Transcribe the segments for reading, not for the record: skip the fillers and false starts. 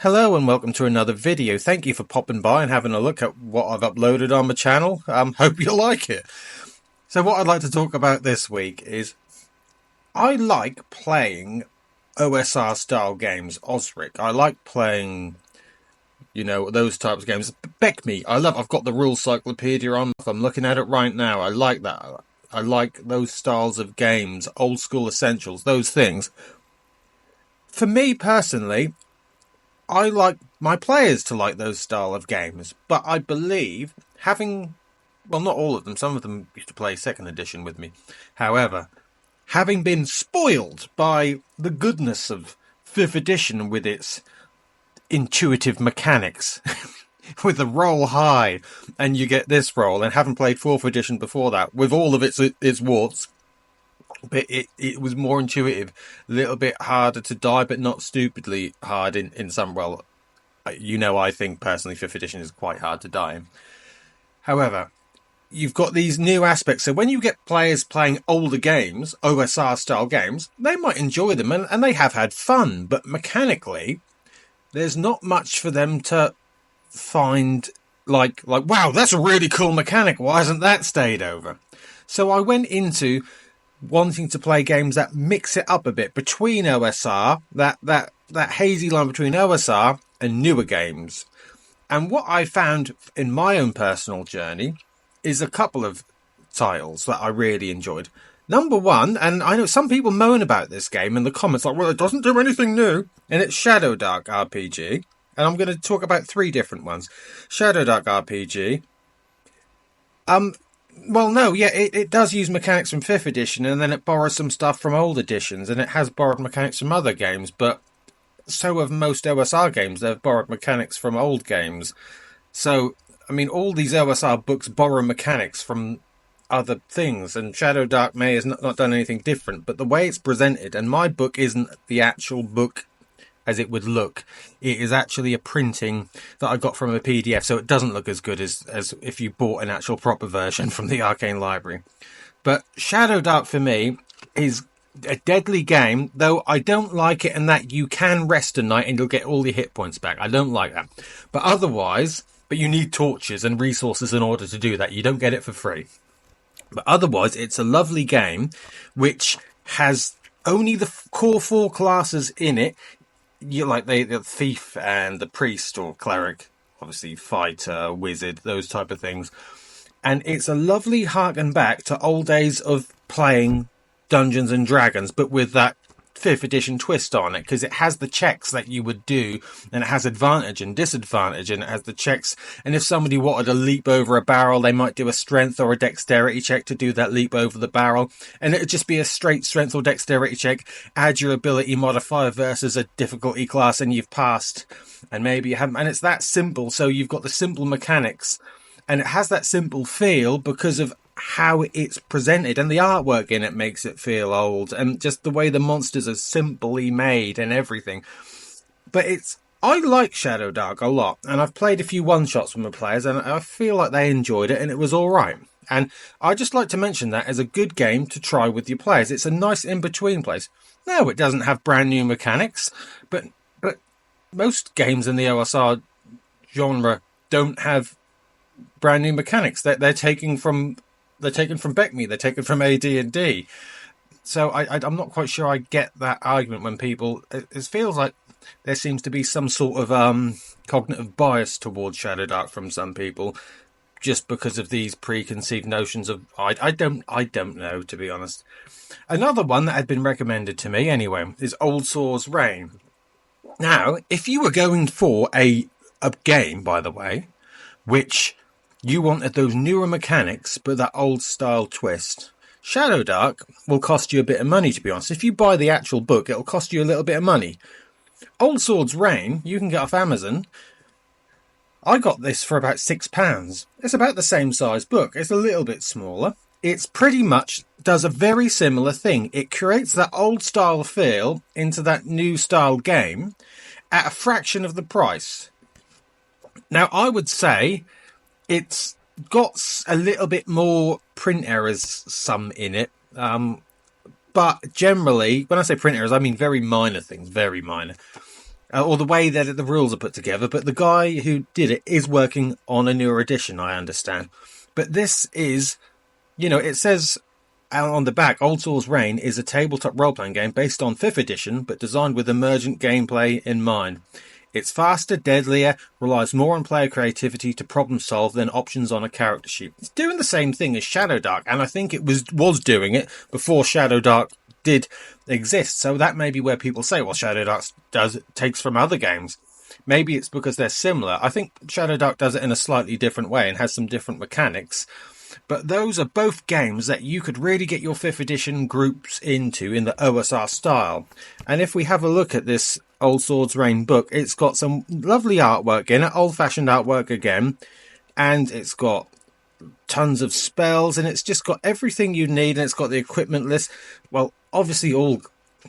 Hello and welcome to another video. Thank you for popping by and having a look at what I've uploaded on my channel. Hope you like it. So what I'd like to talk about this week is I like playing OSR style games, OSRIC. I like playing, those types of games. Beck me, I've got the rule cyclopedia on. I'm looking at it right now. I like that. I like those styles of games, old school essentials, those things. For me personally, I like my players to like those style of games, but I believe not all of them, some of them used to play 2nd edition with me. However, having been spoiled by the goodness of 5th edition with its intuitive mechanics, with the roll high, and you get this roll, and having played 4th edition before that, with all of its warts, but it was more intuitive, a little bit harder to die, but not stupidly hard in some. Well, I think personally 5th edition is quite hard to die in. However, you've got these new aspects. So when you get players playing older games, OSR style games, they might enjoy them and they have had fun. But mechanically, there's not much for them to find like, wow, that's a really cool mechanic. Why hasn't that stayed over? So I went into wanting to play games that mix it up a bit between OSR, that hazy line between OSR and newer games. And what I found in my own personal journey is a couple of titles that I really enjoyed. Number one, and I know some people moan about this game in the comments, like, well, it doesn't do anything new, and it's Shadowdark RPG. And I'm going to talk about 3 different ones. Shadowdark RPG. Well, no, yeah, it does use mechanics from 5th edition, and then it borrows some stuff from old editions, and it has borrowed mechanics from other games, but so have most OSR games. They've borrowed mechanics from old games. So, I mean, all these OSR books borrow mechanics from other things, and Shadowdark may has not done anything different, but the way it's presented, and my book isn't the actual book as it would look. It is actually a printing that I got from a PDF, so it doesn't look as good as if you bought an actual proper version from the Arcane Library. But Shadowdark for me is a deadly game, though I don't like it in that you can rest a night and you'll get all your hit points back. I don't like that. But you need torches and resources in order to do that. You don't get it for free. But otherwise, it's a lovely game which has only the core 4 classes in it. You like the thief and the priest or cleric, obviously fighter, wizard, those type of things. And it's a lovely harken back to old days of playing Dungeons and Dragons, but with that 5th edition twist on it, because it has the checks that you would do, and it has advantage and disadvantage, and it has the checks. And if somebody wanted to leap over a barrel, they might do a strength or a dexterity check to do that leap over the barrel, and it would just be a straight strength or dexterity check. Add your ability modifier versus a difficulty class, and you've passed. And maybe you haven't, and it's that simple. So you've got the simple mechanics, and it has that simple feel because of how it's presented, and the artwork in it makes it feel old, and just the way the monsters are simply made and everything. But I like Shadowdark a lot, and I've played a few one-shots with my players, and I feel like they enjoyed it, and it was alright. And I just like to mention that as a good game to try with your players. It's a nice in-between place. No, it doesn't have brand new mechanics, but most games in the OSR genre don't have brand new mechanics. They're taken from Beckme, they're taken from AD&D. So I'm not quite sure I get that argument when people... It feels like there seems to be some sort of cognitive bias towards Shadowdark from some people, just because of these preconceived notions of... I don't know, to be honest. Another one that had been recommended to me, anyway, is Old Swords Reign. Now, if you were going for a game, by the way, which... you wanted those newer mechanics, but that old style twist, Shadowdark will cost you a bit of money, to be honest. If you buy the actual book, it'll cost you a little bit of money. Old Swords Reign, you can get off Amazon. I got this for about £6. It's about the same size book. It's a little bit smaller. It's pretty much does a very similar thing. It creates that old style feel into that new style game at a fraction of the price. Now, I would say... it's got a little bit more print errors, some in it. But generally, when I say print errors, I mean very minor things, very minor. or the way that the rules are put together. But the guy who did it is working on a newer edition, I understand. But this is, it says out on the back, Old Swords Reign is a tabletop role-playing game based on 5th edition, but designed with emergent gameplay in mind. It's faster, deadlier, relies more on player creativity to problem solve than options on a character sheet. It's doing the same thing as Shadowdark, and I think it was doing it before Shadowdark did exist. So that may be where people say, well, Shadowdark takes from other games. Maybe it's because they're similar. I think Shadowdark does it in a slightly different way and has some different mechanics. But those are both games that you could really get your 5th edition groups into in the OSR style. And if we have a look at this Old Swords Reign book, it's got some lovely artwork in it, old-fashioned artwork again, and it's got tons of spells, and it's just got everything you need, and it's got the equipment list. Well, obviously all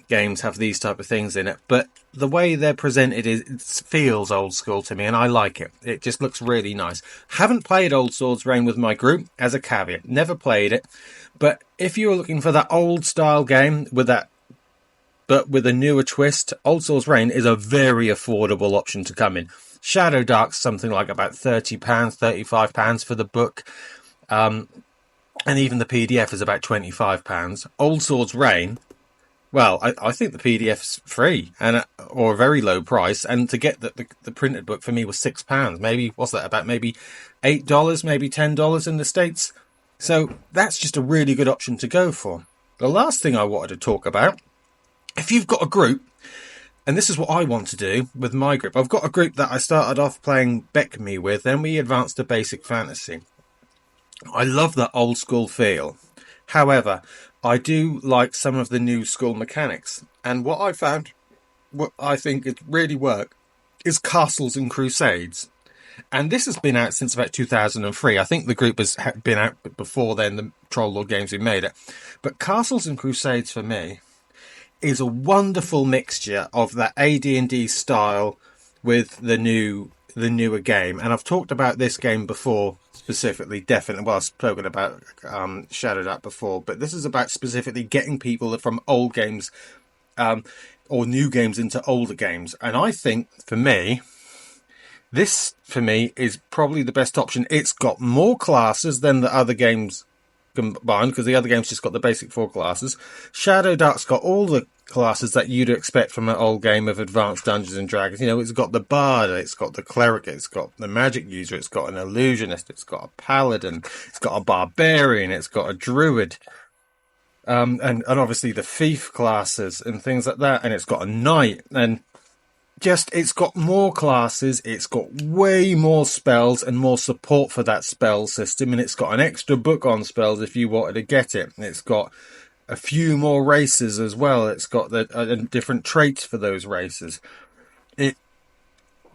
games have these type of things in it, but the way they're presented it feels old school to me, and I like it. It just looks really nice. Haven't played Old Swords Reign with my group, as a caveat. Never played it. But if you're looking for that old style game but with a newer twist, Old Swords Reign is a very affordable option to come in. Shadowdark's something like about £30, £35 for the book. And even the PDF is about £25. Old Swords Reign, well, I think the PDF's free or a very low price, and to get the printed book for me was £6. Maybe what's that about? Maybe $8, maybe $10 in the States. So that's just a really good option to go for. The last thing I wanted to talk about, if you've got a group, and this is what I want to do with my group. I've got a group that I started off playing Beck-Me with, then we advanced to Basic Fantasy. I love that old school feel. However, I do like some of the new school mechanics. And what I found, what I think it really work, is Castles and Crusades. And this has been out since about 2003. I think the group has been out before then, the Troll Lord games we made it. But Castles and Crusades, for me, is a wonderful mixture of that AD&D style with the newer game. And I've talked about this game before, specifically, definitely. Well, I've spoken about Shadowdark before, but this is about specifically getting people from old games or new games into older games. And I think, for me, this, is probably the best option. It's got more classes than the other games combined, because the other game's just got the basic 4 classes. Shadowdark's got all the classes that you'd expect from an old game of Advanced Dungeons and Dragons. It's got the bard, it's got the cleric, it's got the magic user, it's got an illusionist, it's got a paladin, it's got a barbarian, it's got a druid, and obviously the thief classes and things like that, and it's got a knight, and it's got more classes, it's got way more spells and more support for that spell system, and it's got an extra book on spells if you wanted to get it. And it's got a few more races as well. It's got the different traits for those races. It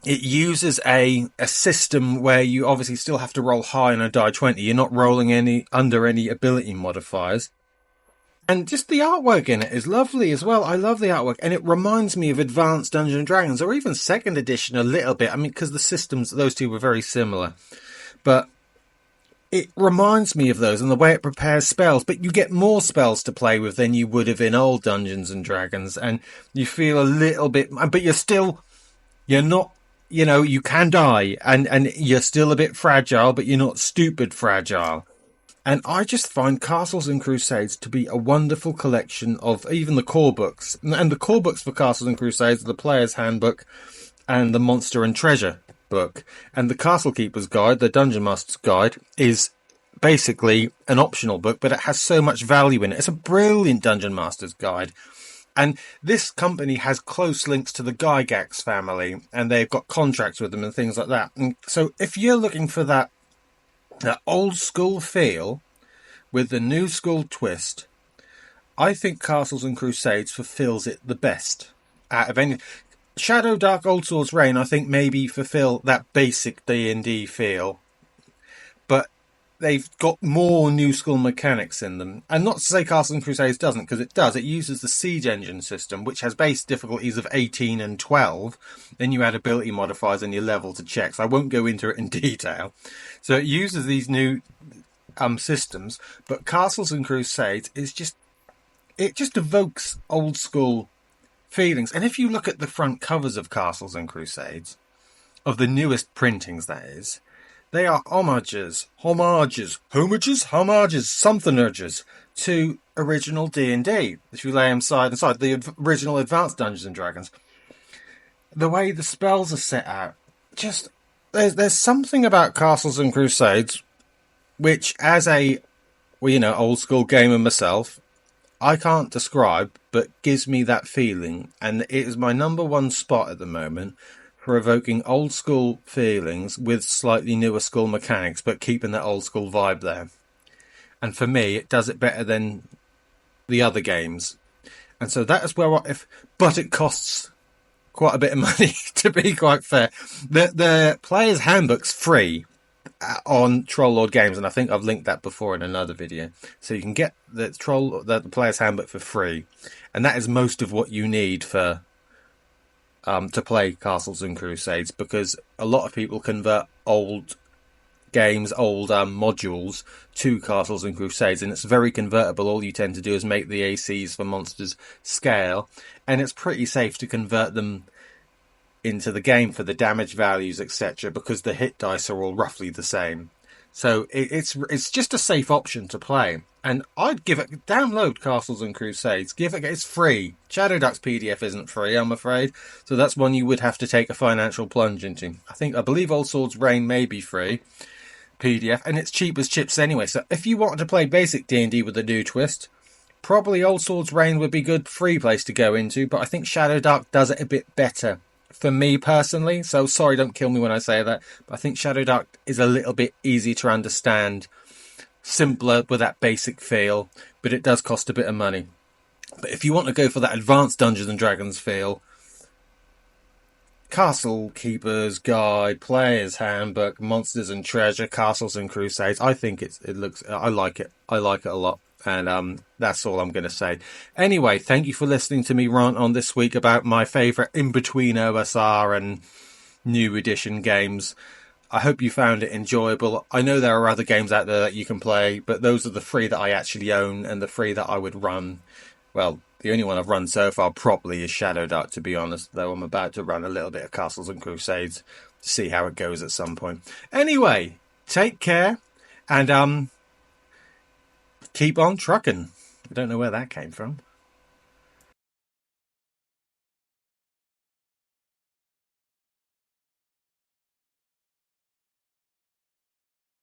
uses a system where you obviously still have to roll high on a die 20. You're not rolling under any ability modifiers. And just the artwork in it is lovely as well. I love the artwork. And it reminds me of Advanced Dungeons and Dragons, or even 2nd edition a little bit. I mean, because the systems, those two were very similar. But it reminds me of those and the way it prepares spells. But you get more spells to play with than you would have in old Dungeons and Dragons. And you feel a little bit... But you're not... you can die. And you're still a bit fragile, but you're not stupid fragile. And I just find Castles and Crusades to be a wonderful collection of even the core books. And the core books for Castles and Crusades are the Player's Handbook and the Monster and Treasure book. And the Castle Keeper's Guide, the Dungeon Master's Guide, is basically an optional book, but it has so much value in it. It's a brilliant Dungeon Master's Guide. And this company has close links to the Gygax family, and they've got contracts with them and things like that. And so if you're looking for that old school feel with the new school twist, I think Castles and Crusades fulfills it the best out of any. Shadowdark, Old Swords Reign, I think maybe fulfill that basic D&D feel, but they've got more new school mechanics in them. And not to say Castles and Crusades doesn't, because it does. It uses the Siege Engine system, which has base difficulties of 18 and 12. Then you add ability modifiers and your level to checks. I won't go into it in detail. So it uses these new systems, but Castles and Crusades is just evokes old school feelings. And if you look at the front covers of Castles and Crusades, of the newest printings, that is, they are homages, something to original D&D. If you lay them side and side, the original Advanced Dungeons and Dragons. The way the spells are set out, just there's something about Castles and Crusades which, as a old school gamer myself, I can't describe, but gives me that feeling, and it is my number one spot at the moment for evoking old school feelings with slightly newer school mechanics, but keeping that old school vibe there. And for me, it does it better than the other games. And so that is where but it costs quite a bit of money, to be quite fair. The player's handbook's free on Troll Games, and I think I've linked that before in another video. So you can get the player's handbook for free, and that is most of what you need for to play Castles and Crusades, because a lot of people convert old games, old modules to Castles and Crusades, and it's very convertible. All you tend to do is make the ACs for monsters scale, and it's pretty safe to convert them into the game for the damage values, etc., because the hit dice are all roughly the same. So it's just a safe option to play, and I'd give it download Castles and Crusades. It's free. Shadowdark's PDF isn't free, I'm afraid, so that's one you would have to take a financial plunge into. I believe Old Swords Reign may be free PDF, and it's cheap as chips anyway. So if you wanted to play basic D&D with a new twist, probably Old Swords Reign would be a good free place to go into, but I think Shadowdark does it a bit better for me personally. So sorry, don't kill me when I say that, but I think Shadowdark is a little bit easier to understand, simpler with that basic feel, but it does cost a bit of money. But if you want to go for that advanced Dungeons and Dragons feel, Castle Keeper's Guide, Player's Handbook, Monsters and Treasure, Castles and Crusades, I think I like it a lot, and that's all I'm going to say. Anyway, thank you for listening to me rant on this week about my favourite in-between OSR and new edition games. I hope you found it enjoyable. I know there are other games out there that you can play, but those are the 3 that I actually own and the 3 that I would run. Well, the only one I've run so far properly is Shadowdark, to be honest, though I'm about to run a little bit of Castles and Crusades to see how it goes at some point. Anyway, take care, and keep on trucking. I don't know where that came from.